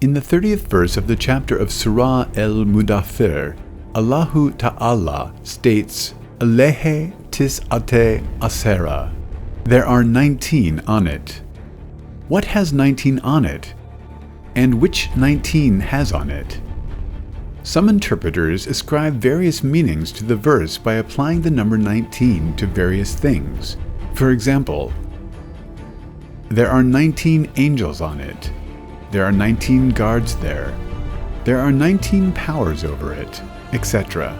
In the 30th verse of the chapter of Surah al-Mudaththir, Allahu Ta'ala states, Alehe tis'ate asera. There are 19 on it. What has 19 on it? And which 19 has on it? Some interpreters ascribe various meanings to the verse by applying the number 19 to various things. For example, there are 19 angels on it. There are 19 guards there. There are 19 powers over it, etc.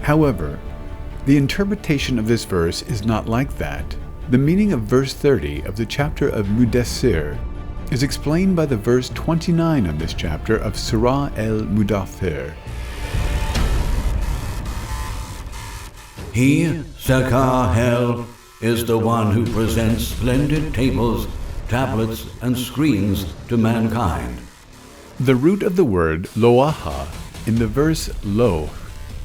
However, the interpretation of this verse is not like that. The meaning of verse 30 of the chapter of Mudaththir is explained by the verse 29 of this chapter of Surah al-Mudaththir. He, Sekar Hell, is the one who presents splendid tables, tablets, and screens to mankind. The root of the word loaha in the verse lo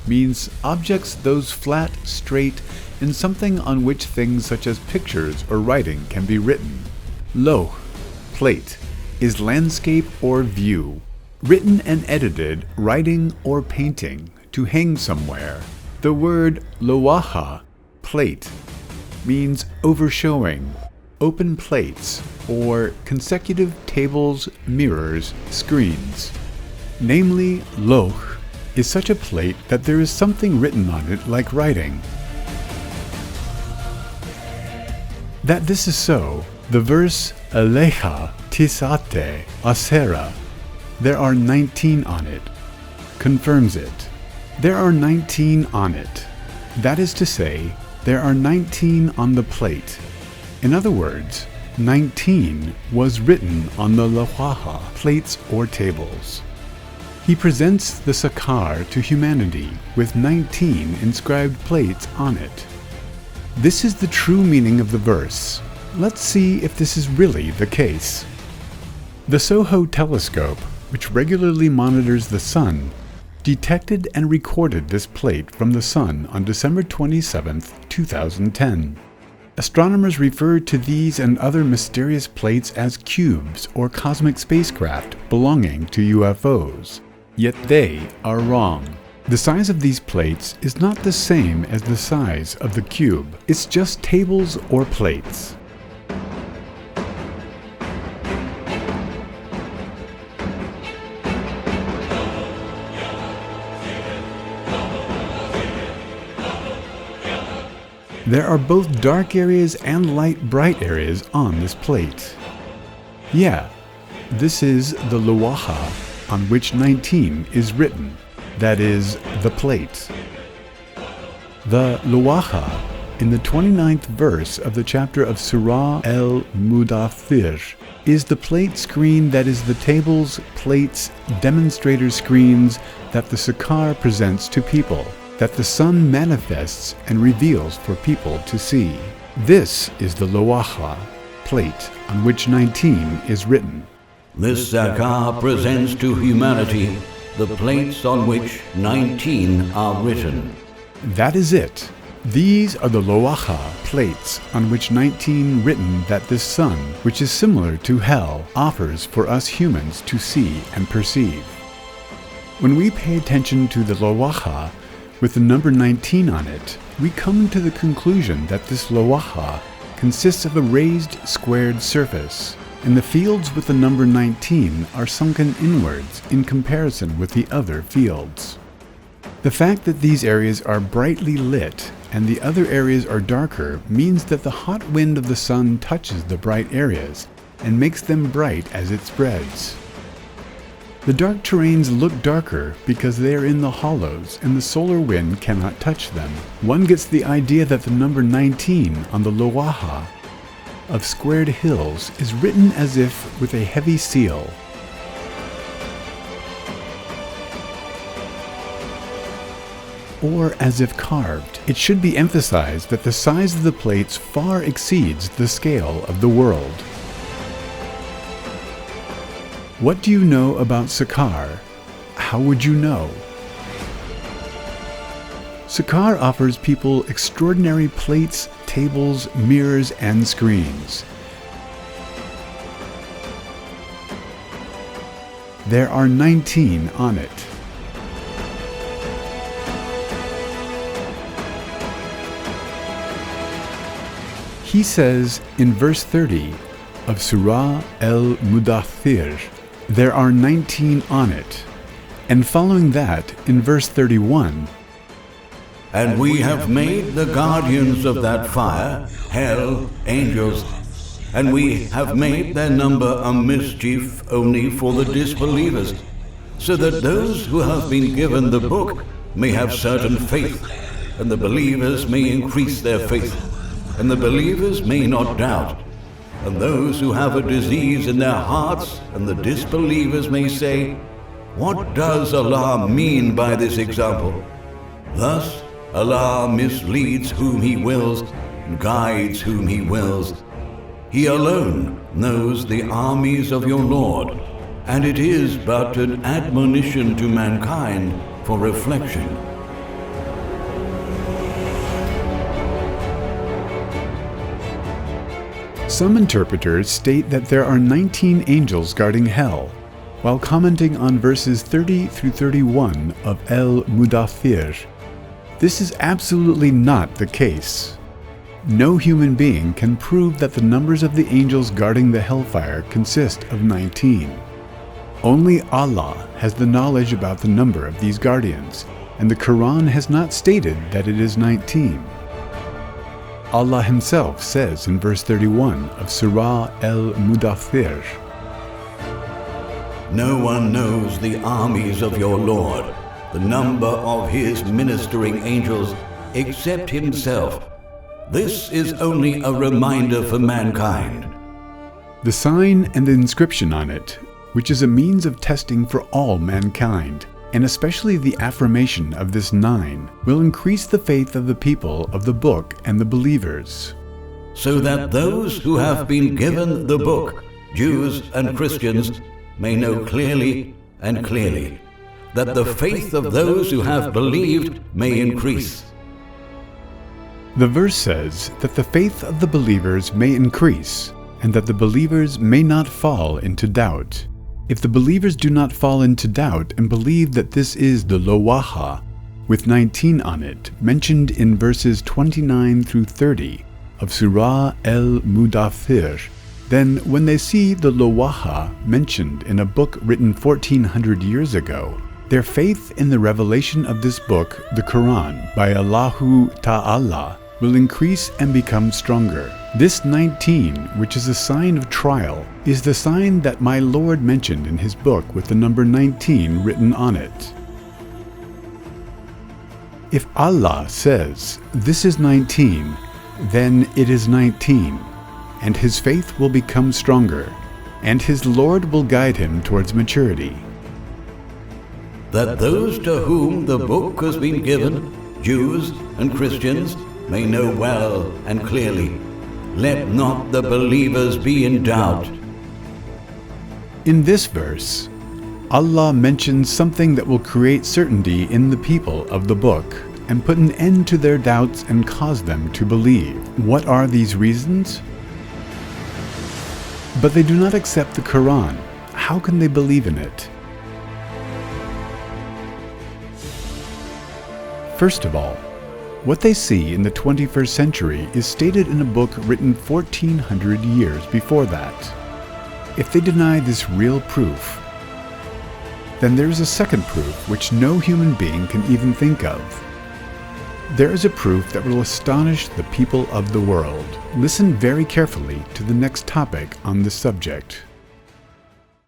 means objects those flat, straight, and something on which things such as pictures or writing can be written. Lo, plate, is landscape or view, written and edited writing or painting to hang somewhere. The word loaha, plate, means overshowing, open plates, or consecutive tables, mirrors, screens. Namely, loh is such a plate that there is something written on it like writing. That this is so, the verse Aleha tis'ate asera, there are 19 on it, confirms it. There are 19 on it. That is to say, there are 19 on the plate. In other words, 19 was written on the lawaha, plates or tables. He presents the Sekar to humanity with 19 inscribed plates on it. This is the true meaning of the verse. Let's see if this is really the case. The Soho telescope, which regularly monitors the sun, detected and recorded this plate from the sun on December 27, 2010. Astronomers refer to these and other mysterious plates as cubes or cosmic spacecraft belonging to UFOs. Yet they are wrong. The size of these plates is not the same as the size of the cube. It's just tables or plates. There are both dark areas and light bright areas on this plate. Yeah, this is the lawaha on which 19 is written, that is, the plate. The lawaha in the 29th verse of the chapter of Surah al-Mudaththir is the plate screen that is the tables, plates, demonstrator screens that the Sekar presents to people, that the sun manifests and reveals for people to see. This is the lawaha, plate on which 19 is written. This Sekar presents to humanity the plates on which 19 are written. That is it. These are the lawaha, plates on which 19 written that this sun, which is similar to hell, offers for us humans to see and perceive. When we pay attention to the lawaha, with the number 19 on it, we come to the conclusion that this lawaha consists of a raised, squared surface, and the fields with the number 19 are sunken inwards in comparison with the other fields. The fact that these areas are brightly lit and the other areas are darker means that the hot wind of the sun touches the bright areas and makes them bright as it spreads. The dark terrains look darker because they are in the hollows and the solar wind cannot touch them. One gets the idea that the number 19 on the lawaha of squared hills is written as if with a heavy seal. Or as if carved. It should be emphasized that the size of the plates far exceeds the scale of the world. What do you know about Sekar? How would you know? Sekar offers people extraordinary plates, tables, mirrors, and screens. There are 19 on it. He says in verse 30 of Surah al-Mudaththir, there are 19 on it. And following that, in verse 31, and we have made the guardians of that fire, hell, angels, and we have made their number a mischief only for the disbelievers, so that those who have been given the book may have certain faith, and the believers may increase their faith, and the believers may not doubt. And those who have a disease in their hearts and the disbelievers may say, what does Allah mean by this example? Thus, Allah misleads whom He wills and guides whom He wills. He alone knows the armies of your Lord, and it is but an admonition to mankind for reflection. Some interpreters state that there are 19 angels guarding hell, while commenting on verses 30 through 31 of al-Mudaththir. This is absolutely not the case. No human being can prove that the numbers of the angels guarding the hellfire consist of 19. Only Allah has the knowledge about the number of these guardians, and the Qur'an has not stated that it is 19. Allah Himself says in verse 31 of Surah al-Mudaththir, no one knows the armies of your Lord, the number of His ministering angels, except Himself. This is only a reminder for mankind. The sign and the inscription on it, which is a means of testing for all mankind, and especially the affirmation of this 9, will increase the faith of the people of the book and the believers. So that those who have been given the book, Jews and Christians, may know clearly and clearly that the faith of those who have believed may increase. The verse says that the faith of the believers may increase, and that the believers may not fall into doubt. If the believers do not fall into doubt and believe that this is the Lowaha, with 19 on it, mentioned in verses 29 through 30 of Surah al-Mudaththir, then when they see the Lowaha mentioned in a book written 1400 years ago, their faith in the revelation of this book, the Qur'an, by Allahu Ta'ala, will increase and become stronger. This 19, which is a sign of trial, is the sign that my Lord mentioned in His book with the number 19 written on it. If Allah says, this is 19, then it is 19, and his faith will become stronger, and his Lord will guide him towards maturity. That those to whom the book has been given, Jews and Christians, may know well and clearly. Let not the believers be in doubt. In this verse, Allah mentions something that will create certainty in the people of the book and put an end to their doubts and cause them to believe. What are these reasons? But they do not accept the Qur'an. How can they believe in it? First of all, what they see in the 21st century is stated in a book written 1400 years before that. If they deny this real proof, then there is a second proof which no human being can even think of. There is a proof that will astonish the people of the world. Listen very carefully to the next topic on this subject.